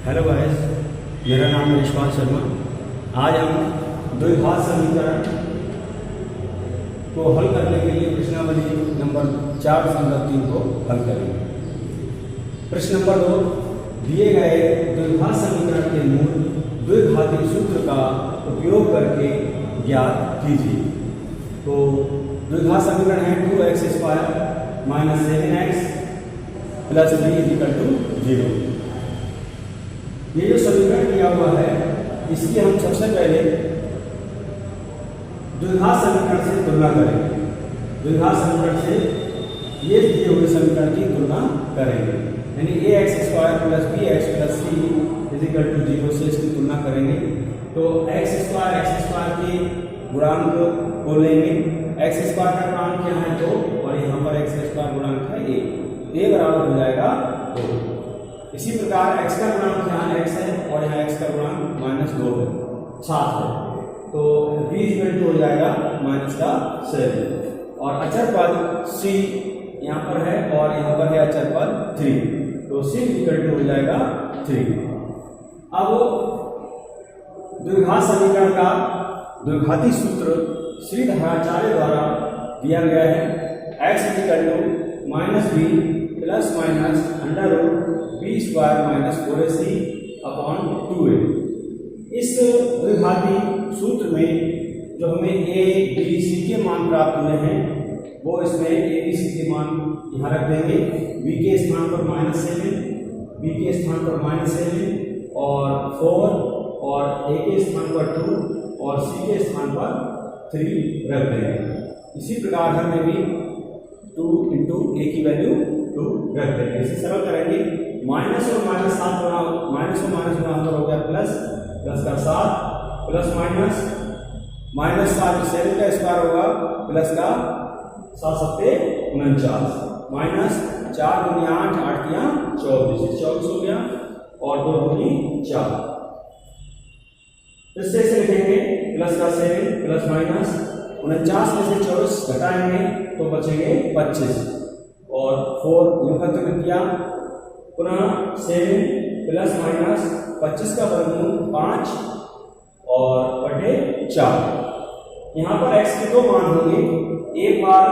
Hello guys, मेरा नाम है यशपाल शर्मा। आज हम द्विघात समीकरण को हल करने के लिए प्रश्नावली नंबर 4.3 को हल करेंगे। प्रश्न नंबर 2, दिए गए द्विघात समीकरण के मूल द्विघाती सूत्र का उपयोग करके ज्ञात कीजिए। तो द्विघात समीकरण है 2x² - 7x + 3 = 0। ये जो समीकरण दिया हुआ है इसकी हम सबसे पहले द्विघात समीकरण से तुलना करेंगे। द्विघात समीकरण से ये दिए हुए समीकरण की तुलना करेंगे, यानी ax² + bx + c = 0 से इसकी तुलना करेंगे। तो x² के गुणांक को लेंगे। x² का गुणांक क्या है 2 और यहाँ पर x² गुणांक है a बराबर हो जाएगा 2। इसी प्रकार x का गुणांक यहाँ x है और यहाँ x का गुणांक -2 है, 7 है। तो b हो जाएगा -7 और अचर पद c यहाँ पर है और यहाँ पर है अचर पद 3, तो c हो जाएगा 3। अब द्विघात समीकरण का द्विघाती सूत्र श्रीधराचार्य द्वारा दिया गया है। x - b ± √b² - 4ac/2a। इस द्विघाती सूत्र में जो हमें a, b, c के मान प्राप्त हुए हैं वो इसमें a, b, c के मान यहाँ रख देंगे। b के स्थान पर -7, b के स्थान पर -7 और 4 और a के स्थान पर 2 और c के स्थान पर 3 रख देंगे। इसी प्रकार हमें भी 2 × a की वैल्यू 2 रख देंगे। इसे सरल करेंगे, माइनस और -7 माइनस और माइनस गुना हो गया प्लस का 7 प्लस -7 7 का स्क्वायर होगा प्लस का 7 × 49 -4 × 8 8 × 24 हो गया और 2 × 4। इससे इसे लिखेंगे प्लस का 7 प्लस माइनस 49 में से 24 घटाएंगे तो बचेंगे 25 और 4 युगपत किया पुनः 7 प्लस माइनस 25 का वर्गमूल 5 और बटे 4। यहाँ पर x के 2 मान होंगे। एक बार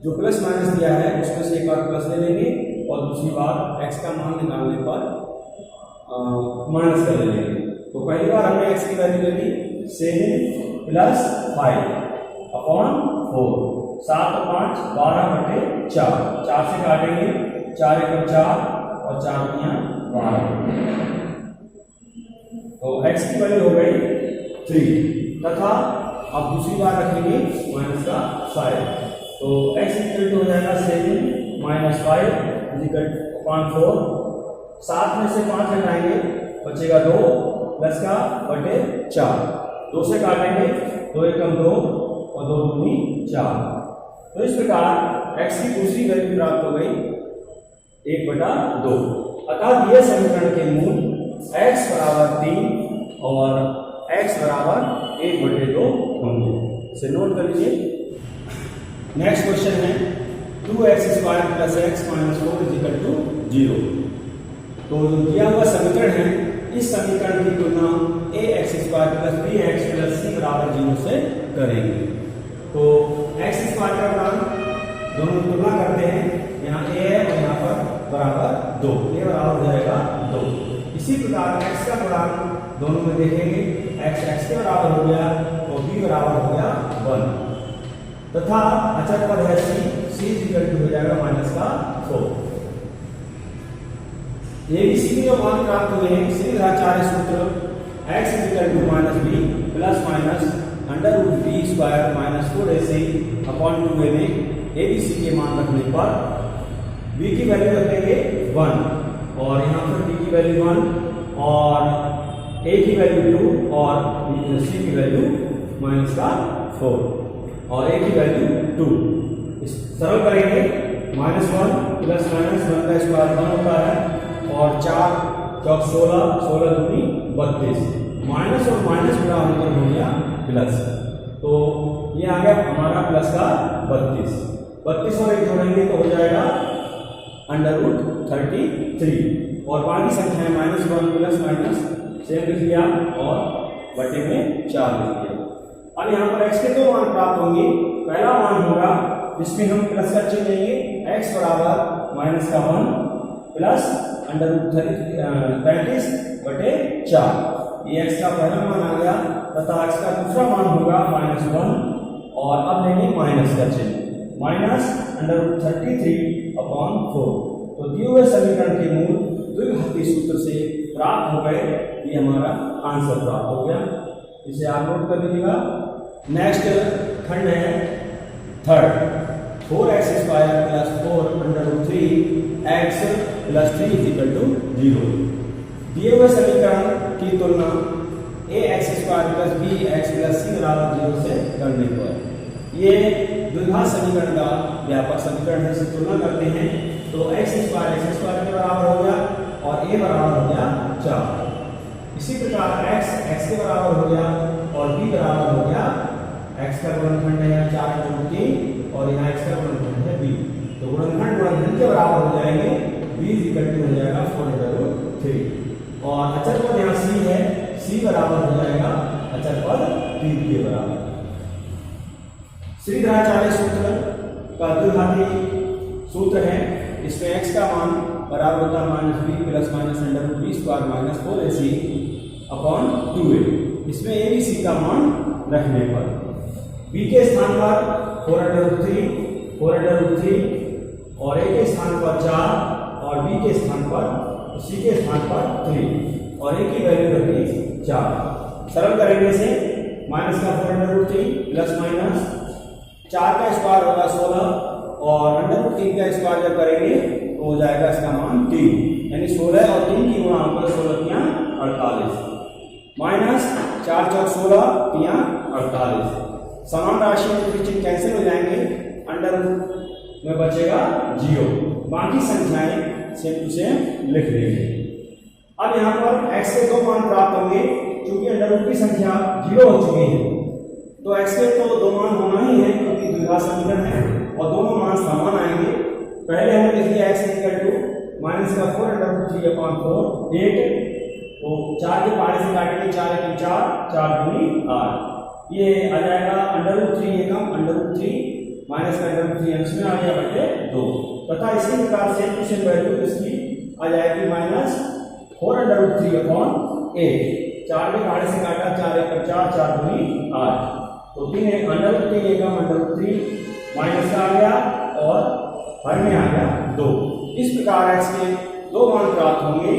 जो प्लस माइनस दिया है उसमें से एक बार प्लस ले लेंगे और दूसरी बार x का मान निकालने पर माइनस कर ले लेंगे। तो पहली बार हमने x की वैल्यू ले ली 7 + 5/4, 7 और 5 12/4, 4 से काटेंगे 4 × 4 और 4 × 12। तो x की वैल्यू हो गई 3 तथा अब दूसरी बार रखेंगे -5। तो x हो जाएगा 7 - 5 = 4। 7 में से 5 हटाएंगे बचेगा 2 प्लस का बटे 4, 2 से काटेंगे 2 × 2 और 2 × 4। तो इस प्रकार x की दूसरी वैल्यू प्राप्त हो गई 1/2। अतः दिए समीकरण के मूल x = 3 और x = 1/2 होंगे। इसे नोट कर लीजिए। नेक्स्ट क्वेश्चन है 2x² + x - 4 = 0। तो जो दिया हुआ समीकरण है इस समीकरण की तुलना ax² + bx + c = 0 से करेंगे। तो x² का गुणांक दोनों तुलना करते हैं, यहाँ a है और यहाँ पर बराबर 2, a बराबर हो जाएगा 2। इसी प्रकार x का गुणांक दोनों में देखेंगे, x के बराबर हो गया तो b बराबर हो गया 1 तथा अचर पद है c हो जाएगा -4। ABC के जो मान प्राप्त हुए हैं श्रीधराचार्य सूत्र x - b ± √b² - 4ac/2a में ABC के मान रखने पर b की वैल्यू रखेंगे 1 और यहाँ पर b की वैल्यू 1 और a की वैल्यू 2 और c की वैल्यू -4 और a की वैल्यू 2। सरल करेंगे -1 प्लस माइनस 1 का स्क्वायर 1 होता है और 4 × 16 16 दूनी 32, माइनस और माइनस गुणा होकर हो गया प्लस। तो ये आ गया हमारा प्लस का 32 और 1 जोड़ेंगे तो हो जाएगा √33 और बाकी संख्याएं -1 प्लस माइनस सेम लिख लिया और बटे में 4 लिख लिया। अब यहाँ पर x के दो मान प्राप्त होंगे। पहला मान होगा जिसमें हम प्लस का चिन्ह लेंगे, x बराबर -1 प्लस √35 बटे 4। ये x का पहला मान आ गया तथा x का दूसरा मान होगा -1 और अब लेंगे माइनस का चिन्ह, -√33/4। तो दिए हुए समीकरण के मूल द्विघाती सूत्र से प्राप्त हो गए। ये हमारा आंसर प्राप्त हो गया। इसे आप नोट कर लीजिएगा। नेक्स्ट खंड है third, 4x² plus 4√3x plus 3 0। दिए हुए समीकरण की तुलना ax² plus bx plus c बराबर 0 से करने पर ये द्विघात समीकरण का व्यापक समीकरण है। इससे तुलना करते हैं तो x² के बराबर हो गया और a बराबर हो गया 4। इसी प्रकार x के बराबर हो गया और b बराबर हो गया, x का गुणनखंड है यहाँ 4/3 और यहाँ x का गुणनखंड है b। तो गुणनखंड गुणनखंड के बराबर हो जाएंगे, b हो जाएगा 4/3 और अचर पद यहाँ c है, c बराबर हो जाएगा अचर पद 3 के बराबर। श्रीधराचार्य सूत्र का द्विघाती सूत्र है। इसमें x का मान बराबर होता है -b plus minus √b² -4ac/2a। इसमें a b c का मान रखने पर b के स्थान पर 4√3 और a के स्थान पर 4 और b के स्थान पर c के स्थान पर 3 और a की वैल्यू रखी 4। सरल करेंगे इसे, माइनस का 4√3 प्लस माइनस 4 का स्क्वायर होगा 16 और √3 का स्क्वायर जब करेंगे तो हो जाएगा इसका मान 3, यानी 16 और 3 की गुणा होकर 16 48 माइनस 4 चौक 16 48। समान राशि में चिन्ह कैंसिल हो जाएंगे, अंडर में बचेगा 0। बाकी संख्याएं सेम टू सेम लिख लेंगे। अब यहाँ पर x के दो मान प्राप्त होंगे। क्योंकि अंडर की संख्या 0 हो चुकी है तो x के तो दो मान होना ही है, क्योंकि द्विघात समीकरण है और दोनों मान समान आएंगे। पहले हमने लिख लिया x -4√3/4 8, तो 4 के पारे से काटेंगे 4 × 4 4 दूनी 8। ये आ जाएगा √3 एकम √3 माइनस का √3 अंश में आ गया बटे 2 तथा इसी प्रकार से क्वेश्चन वैल्यू इसकी आ जाएगी -4√3/8। 4 के पारे से काटा 4 × 4 4 दूनी 8, तो 3 √3 एकम √3 माइनस का आ गया और हर में आ गया 2। इस प्रकार x के दो मान प्राप्त होंगे,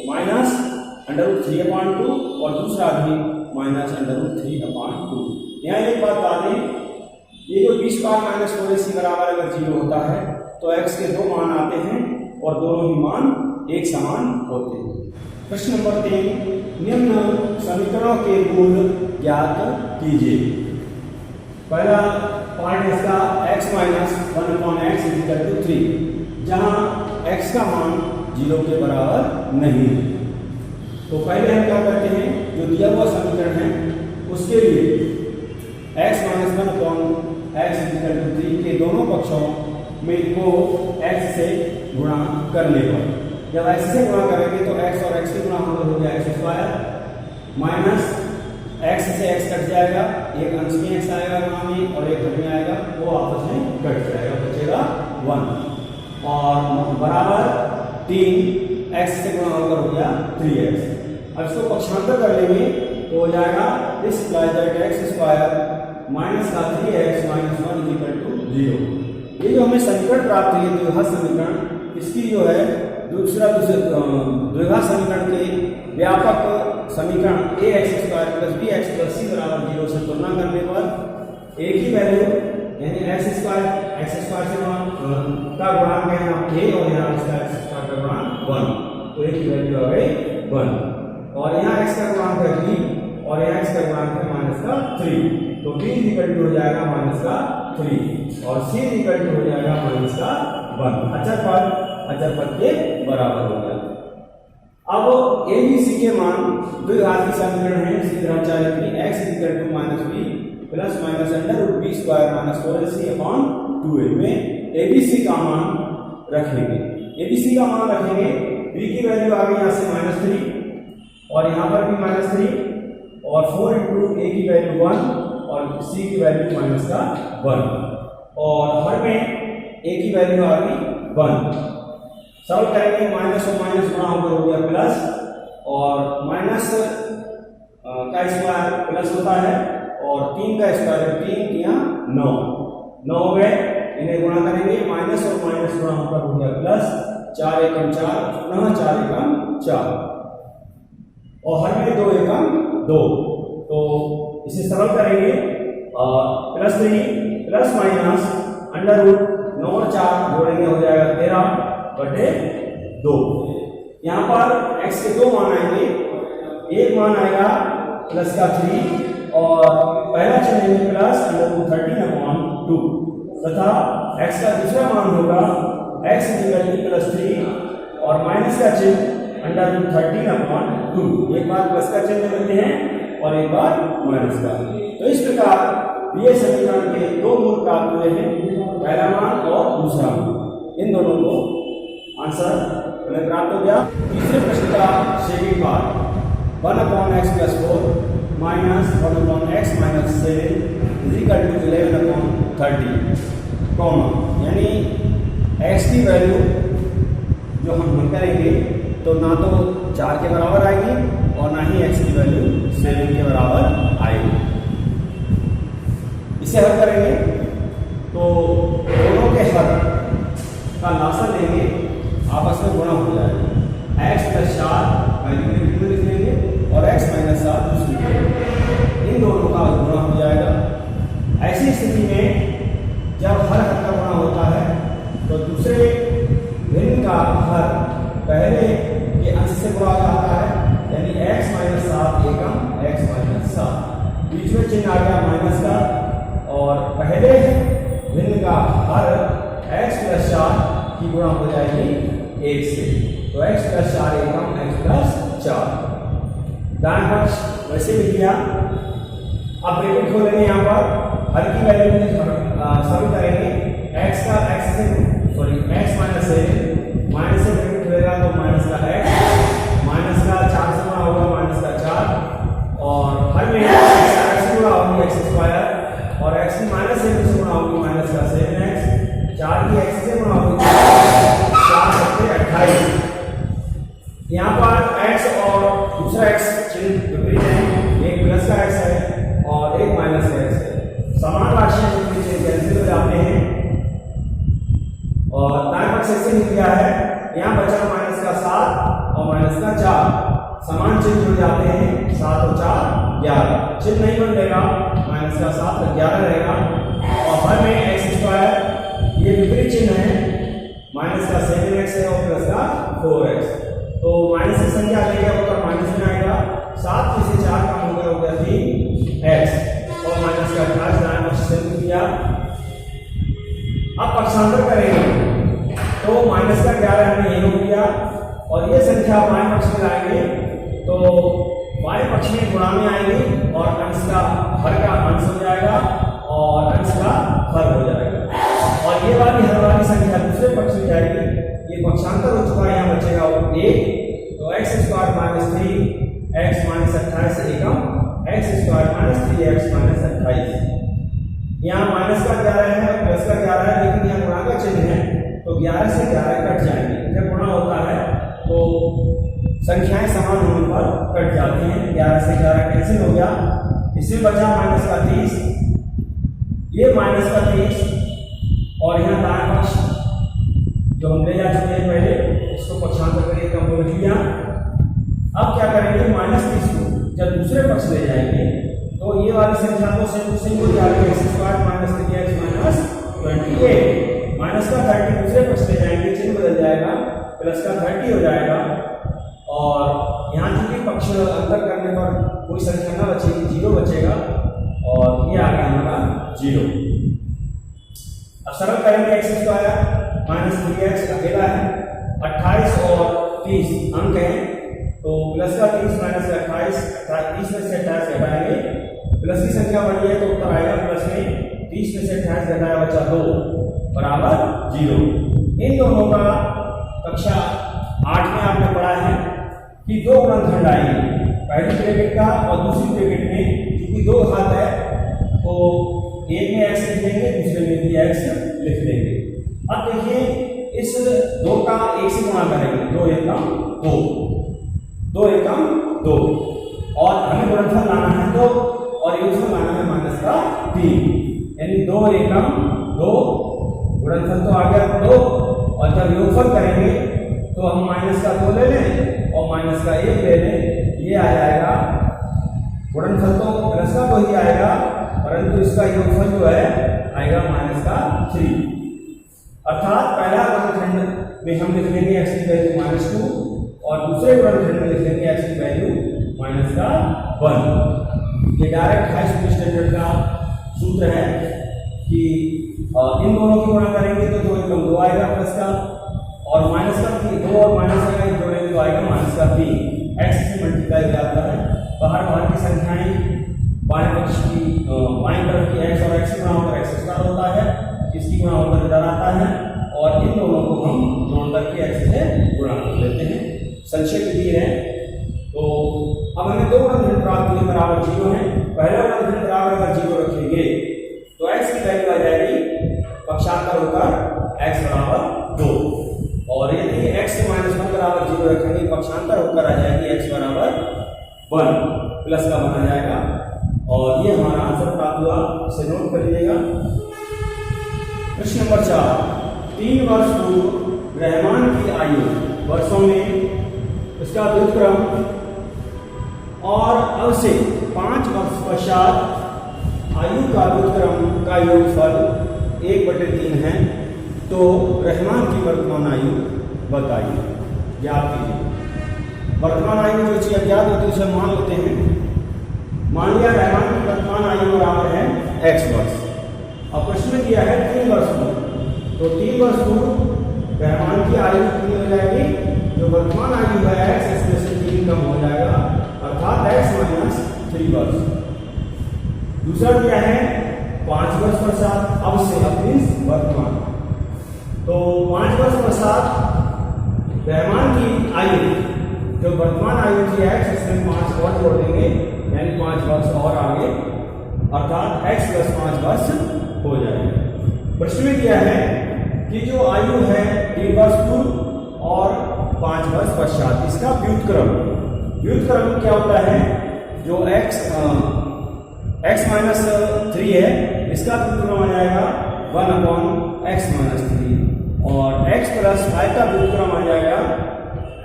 -√3/2 और दूसरा भी -√3/2। यहाँ एक बात बता दें, ये जो b² -4ac बराबर अगर 0 होता है तो x के दो मान आते हैं और दोनों ही मान एक समान होते हैं। प्रश्न नंबर 3, निम्न समीकरणों के मूल ज्ञात कीजिए। पहला पार्ट इसका x - 1/x = 3, जहां x का मान 0 के बराबर नहीं है। तो पहले हम क्या करते हैं, जो दिया हुआ समीकरण है उसके लिए x - 1/x = 3 के दोनों पक्षों में को x से गुणा करने पर, जब x से गुणा करेंगे तो x और x से गुणा हो गया x² माइनस x से x कट जाएगा, एक अंश में x आएगा गुणा में और एक घट में आएगा, वो आपस में कट जाएगा, बचेगा 1 और बराबर 3 x से गुणा होकर हो गया 3x। अब इसको पक्षांतर कर लेंगे तो हो जाएगा this implies that x² minus का 3x - 1 = 0। ये जो हमें समीकरण प्राप्त हुई द्विघात समीकरण, इसकी जो है द्विघात समीकरण के व्यापक समीकरण ax² plus bx plus c बराबर 0 से तुलना करने पर एक ही वैल्यू यानी x² से का गुणांक है यहाँ a और यहाँ इसका x² का गुणांक 1, तो एक ही वैल्यू आ गई 1 और यहाँ x का गुणांक है b और यहाँ x का गुणांक है -3, तो b हो जाएगा -3 और c हो जाएगा -1। अचर पद के बराबर हो गया। अब a b c के मान द्विघाती समीकरण है श्रीधराचार्य की, x -b plus minus √b² -4ac/2a में a b c का मान रखेंगे। a b c का मान रखेंगे b की वैल्यू आ गई यहाँ से -3 और यहाँ पर भी -3 और 4 इंटू a की वैल्यू 1 और c की वैल्यू -1 और हर में a की वैल्यू आ गई 1। सॉल्व करेंगे माइनस और माइनस गुणा होकर हो गया प्लस और माइनस का स्क्वायर प्लस होता है और 3 का स्क्वायर 3 किया 9 हो गए। इन्हें गुणा करेंगे माइनस और माइनस गुणा होकर हो गया प्लस 4 एकम 4 पुनः 4 एकम 4 और हर में 2 एकम 2। तो इसे सरल करेंगे +3 प्लस माइनस अंडर रूट 9 और 4 जोड़ेंगे हो जाएगा 13/2। यहाँ पर x के 2 मान आएंगे, एक मान आएगा प्लस का 3 और पहला चिन्ह है प्लस अंडर रूट 13/2 तथा x का दूसरा मान होगा x + 3 और माइनस का चिन्ह अंडर रूट 13/2। एक बार प्लस का चिन्ह लेते हैं और एक बार माइनस का। तो इस प्रकार दिए समीकरण के 2 मूल प्राप्त हुए हैं, पहला मान और दूसरा मान। इन दोनों को आंसर हमें प्राप्त हो गया। तीसरे प्रश्न का second part 1/x + 4 -1/x - 7 = 11/30 comma, यानी x की वैल्यू जो हम हल करेंगे तो ना तो 4 के बराबर आएगी और ना ही x की वैल्यू 7 के बराबर आएगी। इसे हल करेंगे तो दोनों के हल का लासा लेंगे, आपस में गुणा हो जाएगा। x + 4 पहले में लिख लेंगे और x - 7 दूसरी में, इन दोनों का गुणा हो जाएगा। ऐसी स्थिति में जब हर का गुणा होता है तो दूसरे भिन्न का हर पहले के अंश से गुणा जाता है, यानी x - 7 एकम x - 7, बीच में चिन्ह आ गया माइनस का और पहले भिन्न का हर x + 4 की गुणा हो जाएगी 1 से, तो x + 4 एकम x + 4। दाएं पक्ष वैसे भी लिया। अब ब्रैकेट खोलेंगे, यहाँ पर हर की वैल्यू सॉल्व करेंगे। x - 7 माइनस से ब्रैकेट खुलेगा तो माइनस का x, माइनस का 4 से गुणा होगा माइनस का 4 और हर में x से गुणा होगी x² और x की माइनस से गुणा होगी माइनस का 7x, 4 की x से गुणा होगी 4 × 28। यहाँ पर x और दूसरा x चिन्ह विपरीत है, एक प्लस का x है और एक माइनस का x है। समान राशियां विपरीत चिन्ह कैंसिल हो जाते हैं और दाएं पक्ष से मिल गया है। यहाँ बचा माइनस का 7 और माइनस का 4, समान चिन्ह जुड़ जाते हैं, 7 और 4 11, चिन्ह नहीं बदलेगा, माइनस का 7 तो 11 रहेगा और हर में x², ये विपरीत चिन्ह है, माइनस का 7x है और प्लस का 4x, तो माइनस की संख्या लेगा होकर माइनस में आएगा, 7 में से 4 कम होकर हो गया 3x और माइनस का 28 दाएं पक्ष से किया। अब पक्षांतर करेंगे तो माइनस का 11 हमने ये हो गया और ये संख्या बाएं पक्ष में लाएंगे तो बाएं पक्ष में गुणा में आएगी और अंश का हर का अंश हो जाएगा और अंश का हर हो जाएगा और ये वाली हर वाली संख्या दूसरे पक्ष में जाएगी। ये पक्षांतर हो चुका है, यहाँ बचेगा 1, तो x² - 3x - 28 एकम x² - 3x - 28। यहाँ माइनस का 11 है और प्लस का 11 है, लेकिन यहाँ गुणा का चिन्ह है तो 11 से 11 कट जाएंगे। जब गुणा होता है तो संख्याएं समान होने पर कट जाती हैं, 11 से 11 कैंसिल हो गया, इससे बचा माइनस का 30, ये माइनस का 30 और यहाँ दाएं पक्ष जो हम ले जा चुके हैं पहले, इसको पक्षांतर करके कम हो लिया। अब क्या करेंगे, -30 को जब दूसरे पक्ष ले जाएंगे तो ये वाली संख्या को सेम हो जाएगी, x² - 3x - 28, माइनस का 30 दूसरे पक्ष ले जाएंगे, चिन्ह बदल जाएगा, प्लस का 30 हो जाएगा और यहाँ चूंकि पक्ष अंतर करने पर कोई संख्या ना बचेगी, 0 बचेगा और ये आ गया हमारा 0। अब सरल करेंगे, x² - 3x अकेला है, 28 और 30 अंक हैं तो प्लस का 30 माइनस का 28, 30 में से 28 घटाएंगे, प्लस की संख्या बढ़ी है तो उत्तर आएगा प्लस में 30 में से 28 घटाया बचा 2 बराबर 0। इन दोनों का कक्षा 8 में आपने कि दो गुणनखंड आएंगे, पहली ब्रैकेट का और दूसरी ब्रैकेट में, क्योंकि दो घात है तो एक में x लिख लेंगे, दूसरे में भी x लिख लेंगे। अब देखिए इस दो का एक से गुणा करेंगे, दो एकम दो, दो एकम दो, और हमें गुणनफल लाना है दो और योगफल लाना है माइनस का 3, यानी दो एकम दो, गुणनफल तो आ गया दो, और जब योगफल करेंगे तो हम माइनस का 2 ले लें और माइनस का 1 ले लें, ये आ जाएगा। गुणनफल तो प्लस का 2 ही आएगा, परंतु इसका योगफल जो है आएगा माइनस का 3, अर्थात पहला गुणनखंड में हम लिख लेंगे x की वैल्यू -2 और दूसरे गुणनखंड में लिख लेंगे x की वैल्यू माइनस का 1। ये डायरेक्ट हाई स्कूल स्टैंडर्ड का सूत्र है कि इन दोनों की गुणा करेंगे तो 2 एकम 2 आएगा प्लस का, और माइनस का 3, 2 और माइनस का जोड़ेंगे तो आएगा माइनस का 3, x से मल्टीप्लाई हो जाता है। बाहर की संख्याएं बाएं पक्ष की बाएं तरफ की x और x से गुणा होकर x स्क्वायर होता है, इसकी गुणा होकर इधर आता है, और इन दोनों को हम जोड़ करके x से गुणा कर लेते हैं। संक्षेप दिए हैं तो अब हमें दो गुणनखंड प्राप्त हुए बराबर 0 है। पहला गुणनखंड बराबर अगर 0 रखेंगे तो x की वैल्यू आ जाएगी पक्षांतर होकर x बराबर 2, और यदि x को -1 बराबर 0 रखेंगे पक्षांतर होकर आ जाएगी x बराबर 1, प्लस का बना जाएगा, और ये हमारा आंसर प्राप्त हुआ। इसे नोट कर लीजिएगा। प्रश्न नंबर 4, 3 वर्ष पूर्व रहमान की आयु वर्षों में उसका व्युत्क्रम और अब से 5 वर्ष पश्चात आयु का व्युत्क्रम का योगफल 1/3 है, तो रहमान की वर्तमान आयु बताइए, ज्ञात कीजिए। वर्तमान आयु जो चीज अज्ञात होती है उसे मान लेते हैं। मान लिया रहमान की वर्तमान आयु बराबर है x वर्ष। अब प्रश्न में दिया है 3 वर्ष पूर्व, तो 3 वर्ष पूर्व रहमान की आयु कितनी हो जाएगी, जो वर्तमान आयु है x, इसमें से 3 कम हो जाएगा, अर्थात x - 3 वर्ष। दूसरा क्या है 5 वर्ष पश्चात, अब से अपनी वर्तमान, तो 5 वर्ष पश्चात रहमान की आयु, जो वर्तमान आयु थी x, इसमें 5 और जोड़ देंगे, यानी 5 वर्ष और आगे, अर्थात x + 5 वर्ष हो जाएगा। प्रश्न में दिया है कि जो आयु है 3 वर्ष पूर्व और 5 वर्ष पश्चात, इसका व्युत्क्रम, व्युत्क्रम क्या होता है, जो x -3 है इसका व्युत्क्रम आ जाएगा 1/x - 3, और x + 5 का व्युत्क्रम आ जाएगा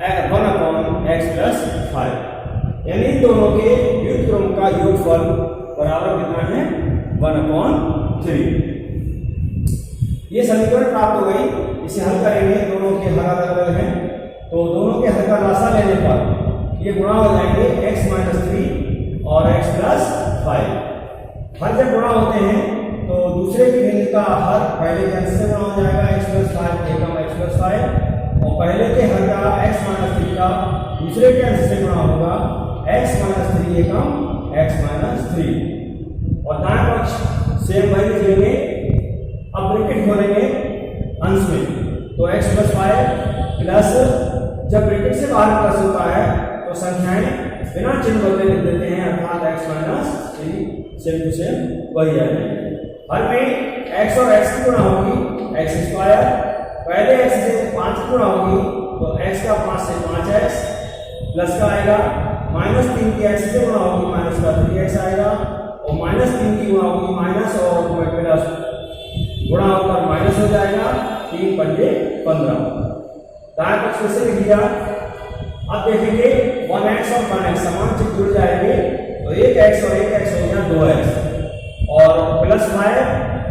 1/x + 5, यानी इन दोनों के व्युत्क्रम का योगफल बराबर कितना है 1/3। ये समीकरण प्राप्त हो गई। इसे हल करेंगे, दोनों के हल अलग-अलग हैं, तो दोनों के हल का राशा लेने पर ये गुणा हो जाएंगे x - 3 और x + 5। हल जब गुणा होते हैं तो दूसरे की वैल्यू का हल पहले के अंश से गुणा हो जाएगा, x + 5 एकम x + 5, और पहले के हल का x - 3 का दूसरे के अंश से गुणा होगा x - 3 एकम x - 3, और दाएं पक्ष से वही लिख लेंगे। अब ब्रैकेट खोलेंगे अंश में, तो x + 5 प्लस, जब ब्रैकेट से बाहर प्लस होता है तो संख्याएं बिना चिन्ह बदले लिख देते हैं, अर्थात x - 3 सेम टू सेम वही है। हर में x और x की गुणा होगी x², पहले x से 5 की गुणा होगी तो x का 5 से 5x प्लस का आएगा, -3 की x से गुणा होगी माइनस का 3x आएगा, और -3 की गुणा होगी माइनस और प्लस गुणा होकर माइनस हो जाएगा, 3 × 15। दाएं पक्ष से लिख दिया। अब देखेंगे 1x और 1x समान चिन्ह जुड़ जाएंगे, तो 1x और 1x हो गया 2x, और +5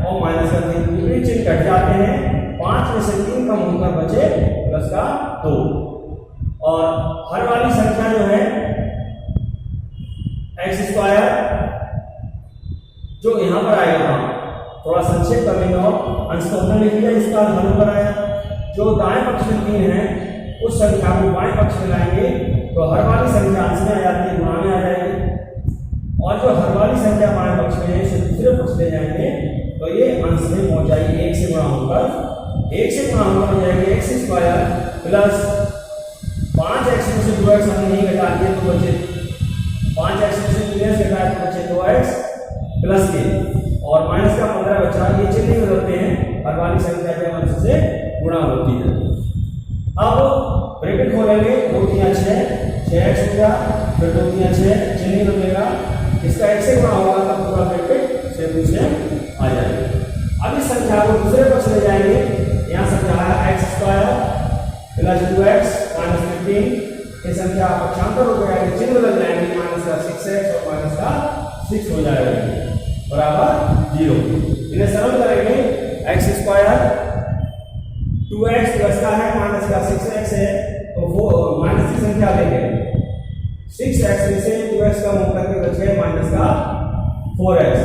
और माइनस का 3 पूरे चिन्ह कट जाते हैं, 5 में से 3 कम होकर बचे प्लस का 2, और हर वाली संख्या जो है x², जो यहाँ पर आएगा, थोड़ा संक्षेप कर लेंगे और अंश को हमने लिख लिया, इसका हल पर आया। जो दाएं पक्ष में 3 है उस संख्या को बाएं पक्ष में लाएंगे तो हर वाली संख्या अंश में आ जाती है, गुणा में आ जाएगी, और जो हर वाली संख्या बाएं पक्ष में है इसे दूसरे पक्ष ले जाएंगे तो ये अंश में पहुंच जाएगी, 1 से गुणा होकर हो जाएगी x² प्लस 5x में से 2x हमने नहीं घटा दिए तो बचे 5x में से 3x घटाया तो बचे 2x प्लस के, और माइनस का 15 बचा। ये चिन्ह बदलते हैं, हर वाली संख्या के अंश से गुणा होती है। अब ब्रैकेट खोलेंगे, 2 3 6, 6x हो गया, फिर 2 3 6, चिन्ह बदलेगा, इसका x से गुणा होगा तब पूरा ब्रैकेट से आ जाएगा। अब इस संख्या को दूसरे पक्ष ले जाएंगे, यहाँ संख्या है x square plus 2x minus 15, ये संख्या पक्षांतर हो गया, चिन्ह बदल जाएंगे, माइनस का 6x और माइनस का 6 हो जाएगा बराबर 0। इन्हें सरल करेंगे, x स्क्वायर 2x प्लस का है माइनस का 6x है, तो वो माइनस की संख्या लेंगे, 6x में से 2x का मुक्त करके बच गए माइनस का 4x,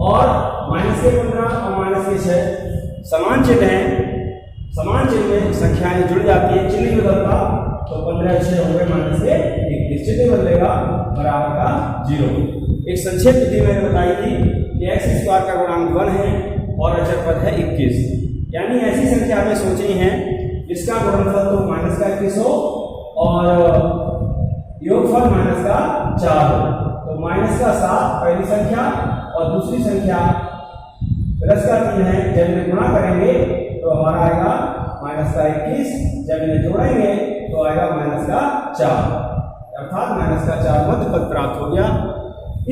और माइनस के 15 और माइनस के 6 समान चिन्ह है, समान चिन्ह में संख्याएं जुड़ जाती है, चिन्ह बदलता तो 15 6 हो गए माइनस के 21, चिन्ह बदलेगा बराबर का 0। एक संक्षेप विधि मैंने बताई थी कि x स्क्वायर का गुणांक 1 है और अचर पद है 21, यानी ऐसी संख्या में सोचे हैं जिसका गुणनफल तो माइनस का 21 हो और योगफल माइनस का 4 हो। तो माइनस का 7 पहली संख्या और दूसरी संख्या प्लस का 3 है, जब इन्हें गुणा करेंगे तो हमारा आएगा माइनस का 21, जब इन्हें जोड़ेंगे तो आएगा माइनस का 4, अर्थात माइनस का 4 मध्य पद प्राप्त हो गया।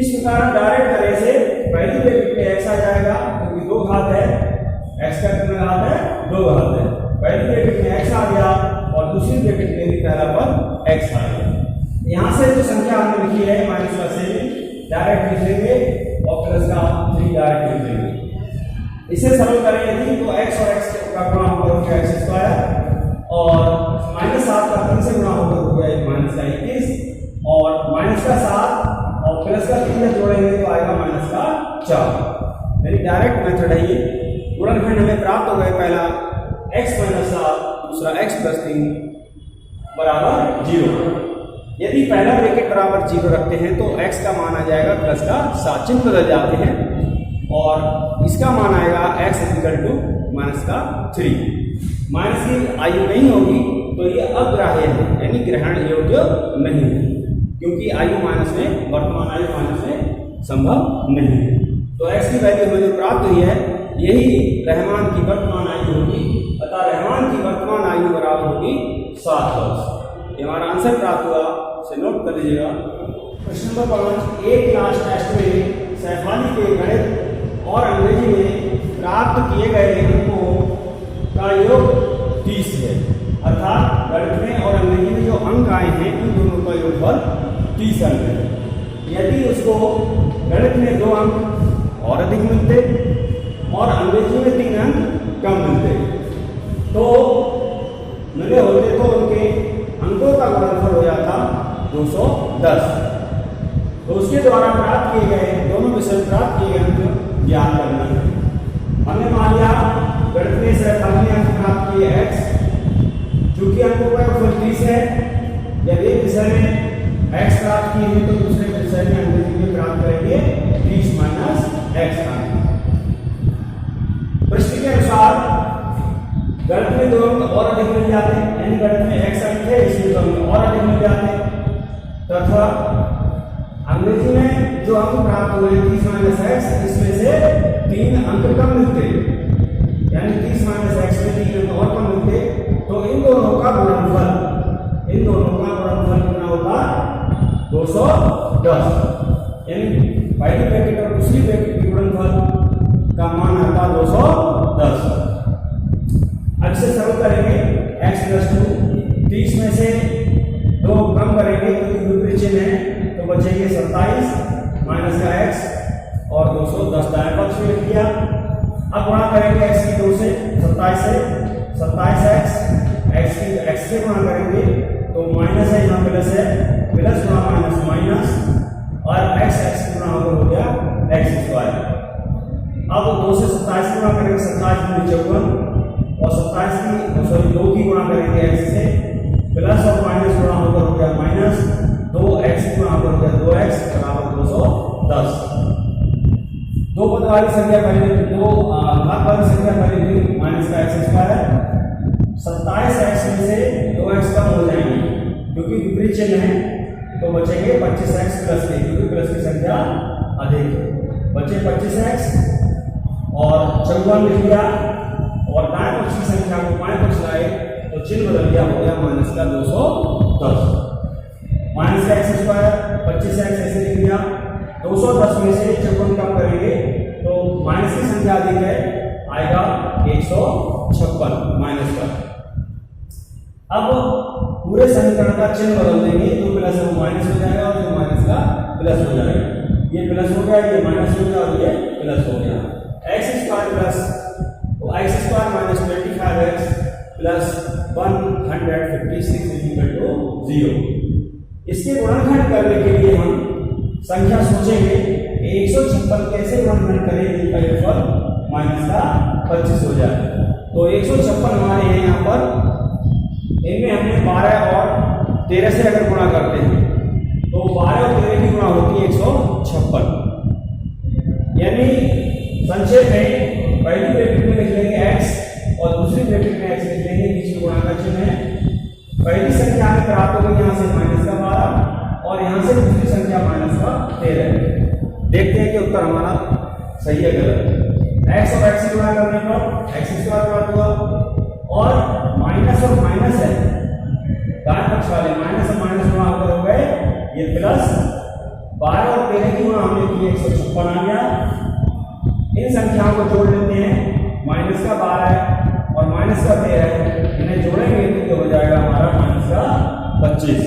इस प्रकार डायरेक्ट तरह से पहली ब्रैकेट में x आ जाएगा क्योंकि 2 घात है, x का कितना घात है 2 घात है, पहली ब्रैकेट में x आ गया और दूसरी ब्रैकेट में भी पहला पद x आ गया। यहाँ से जो संख्या हमने लिखी है माइनस का 7 डायरेक्ट लिख लेंगे और प्लस का 3 डायरेक्ट लिख लेंगे। इसे सरल करेंगे तो x और x का गुणा होगा x स्क्वायर और माइनस 7 का 3 से गुणा होगा हो गया माइनस का 21 और माइनस का 7 और प्लस का 3 में जोड़ेंगे तो आएगा माइनस का 4। मेरी डायरेक्ट मेथड है ये। गुणनखंड हमें प्राप्त हो गए, पहला x माइनस 7, दूसरा x प्लस 3 बराबर 0। यदि पहला ब्रैकेट बराबर 0 रखते हैं तो x का मान आ जाएगा प्लस का 7, चिन्ह बदल जाते हैं और इसका मान आएगा x इक्वल टू माइनस का 3। माइनस की आयु नहीं होगी तो ये अग्राह्य है, यानी ग्रहण योग्य नहीं है, क्योंकि आयु माइनस में, वर्तमान आयु माइनस में संभव नहीं है। तो x की वैल्यू हमें जो प्राप्त हुई है यही रहमान की वर्तमान आयु होगी, अतः रहमान की वर्तमान आयु बराबर होगी 7 वर्ष। ये हमारा आंसर प्राप्त हुआ, इसे नोट कर लीजिएगा। प्रश्न नंबर 5, एक क्लास टेस्ट में सैफाली के गणित और अंग्रेजी में प्राप्त किए गए अंकों का योग 30 है, अर्थात गणित में और अंग्रेजी में जो अंक आए हैं उन दोनों का योगफल 30 अंक है। यदि उसको गणित में 2 अंक और अधिक मिलते और अंग्रेजी में 3 अंक कम मिलते तो मिले होते तो उनके अंकों का गुणनफल हो जाता 210। तो उसके द्वारा प्राप्त किए गए दोनों विषय प्राप्त किए गए अंक ज्ञात करने हैं। हमने मान लिया गणित में सैफाली अंक प्राप्त किए x, चूंकि अंकों का योगफल 30 है, यदि एक विषय में x प्राप्त किए हैं तो दूसरे विषय में अंग्रेजी में प्राप्त करेंगे 30 माइनस x अंक। प्रश्न के अनुसार गणित में 2 अंक और अधिक मिल जाते हैं, यानी गणित में x अंक है इसलिए 2 अंक और अधिक मिल जाते हैं, तथा अंग्रेजी में जो अंक प्राप्त हुए 30 माइनस x, इसमें से 3 अंक कम मिलते, यानी 30 माइनस x में 3 अंक और कम मिलते, तो इन दोनों का गुणनफल कितना होगा 210, यानी पहली ब्रैकेट और दूसरी ब्रैकेट की गुणनफल का मान आता 210। अब इसे सरल करेंगे, x प्लस 2, 30 में से 2 कम करेंगे क्योंकि विपरीत चिन्ह है तो बचेंगे 27 माइनस का x और 210 दाएं पक्ष में लिख दिया। अब गुणा करेंगे x की 2 से 27 से 27x, x से गुणा करेंगे तो माइनस है यहाँ प्लस है, प्लस गुणा माइनस माइनस और x गुणा हो गया x स्क्वायर। अब 2 से 27 गुणा करेंगे 27 दूनी 54 और 2 की गुणा करेंगे x से, प्लस और माइनस गुणा होकर हो गया माइनस 2x गुणा होकर हो गया 2x बराबर 210। 2 पद वाली संख्या पहले 2 घात वाली संख्या पहले थी माइनस का x स्क्वायर, 27x में से 2x कम हो जाएंगे क्योंकि क्योंकि विपरीत चिन्ह है तो बचेंगे 25x प्लस के, क्योंकि प्लस की संख्या अधिक है। बचे 25x और 54 लिख दिया और दाएं पक्ष की संख्या को बाएं पक्ष लाए तो चिन्ह बदल गया, हो गया माइनस का 210। माइनस का एक्स स्क्वायर 25x ऐसे लिख दिया। 210 में से 54 कम करेंगे तो माइनस की संख्या अधिक है, आएगा 156 माइनस का। अब पूरे समीकरण का चिन्ह बदल देंगे, जो प्लस है वो माइनस हो जाएगा और जो माइनस का प्लस हो जाएगा। ये प्लस हो गया, ये माइनस हो गया और ये प्लस हो गया। X square plus x square minus 25x plus 156 equal to 0। इसके गुणनखंड करने के लिए हम संख्या सोचेंगे 156 कैसे गुणनखंड करें जिनका योगफल माइनस का 25 हो जाए। तो 156 हमारे हैं यहाँ पर, इनमें हमने 12 और 13 से अगर गुणा करते हैं तो 12 और 13 की गुणा होती है 156। यानी संक्षेप में पहली ब्रैकेट में लिख लेंगे x और दूसरी ब्रैकेट में x लिख लेंगे, बीच में गुणा का चिन्ह है। पहली संख्या में प्राप्त होगी यहाँ से माइनस का 12 और यहाँ से दूसरी संख्या माइनस का 13। देखते हैं कि उत्तर हमारा सही है गलत। x और x गुणा करने पर x स्क्वायर प्राप्त हुआ और माइनस और माइनस है, दाएं पक्ष वाले माइनस और माइनस गुणा होकर हो गए ये प्लस। 12 और 13 की गुणा हमने की 156 आ गया। इन संख्याओं को जोड़ लेते हैं, माइनस का 12 है और माइनस का 13 है, इन्हें जोड़ेंगे तो हो जाएगा हमारा माइनस का 25।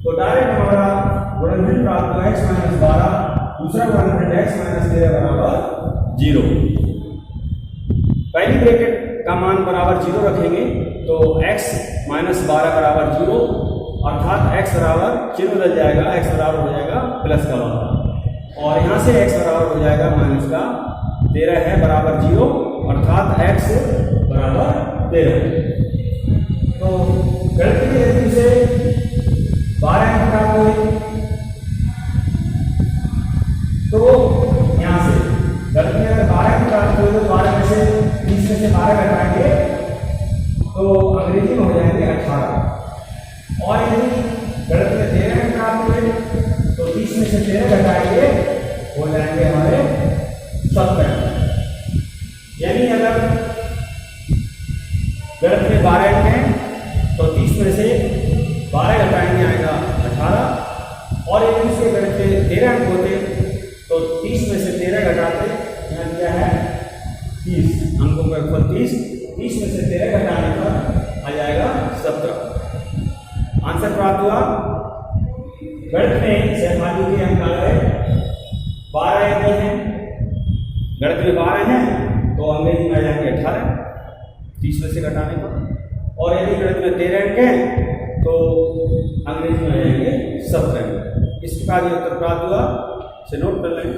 तो डायरेक्ट हमारा गुणनखंड प्राप्त हुआ x माइनस 12, दूसरा गुणनखंड x माइनस 13 बराबर 0। पहली ब्रैकेट का मान बराबर 0 रखेंगे तो x माइनस 12 बराबर 0, अर्थात x बराबर चिन्ह बदल जाएगा, x बराबर हो जाएगा प्लस का 12 और यहाँ से x बराबर हो जाएगा माइनस का 13 है बराबर 0, अर्थात x बराबर 13। तो गणित की रीति से 12 अंक प्राप्त हुए। तो यहाँ से गणित में अगर 12 अंक प्राप्त हुए तो 12 में से 30 में से 12 घटाएंगे तो अंग्रेजी में हो जाएंगे 18। और यदि गणित में 13 अंक प्राप्त हुए तो 30 में से 13 घटाएंगे हो जाएंगे हमारे 70। यानी अगर गणित में 12 अंक हैं तो 30 में से 12 घटाएंगे आएगा 18। और यदि इसके गणित में 13 अंक होते तो 30 में से 13 घटाते, यहाँ दिया है 30 अंकों का योगफल 30 में से 13 घटाने पर आ जाएगा 17। आंसर प्राप्त हुआ। गणित में सहभागी के अंक आ गए 12 यदि हैं, गणित में 12 हैं तो अंग्रेजी में आ जाएंगे 18 30 में से घटाने पर, और यदि गणित में 13 अंक हैं तो अंग्रेजी में आ जाएंगे 17। इस प्रकार ये उत्तर प्राप्त हुआ, से नोट कर लें।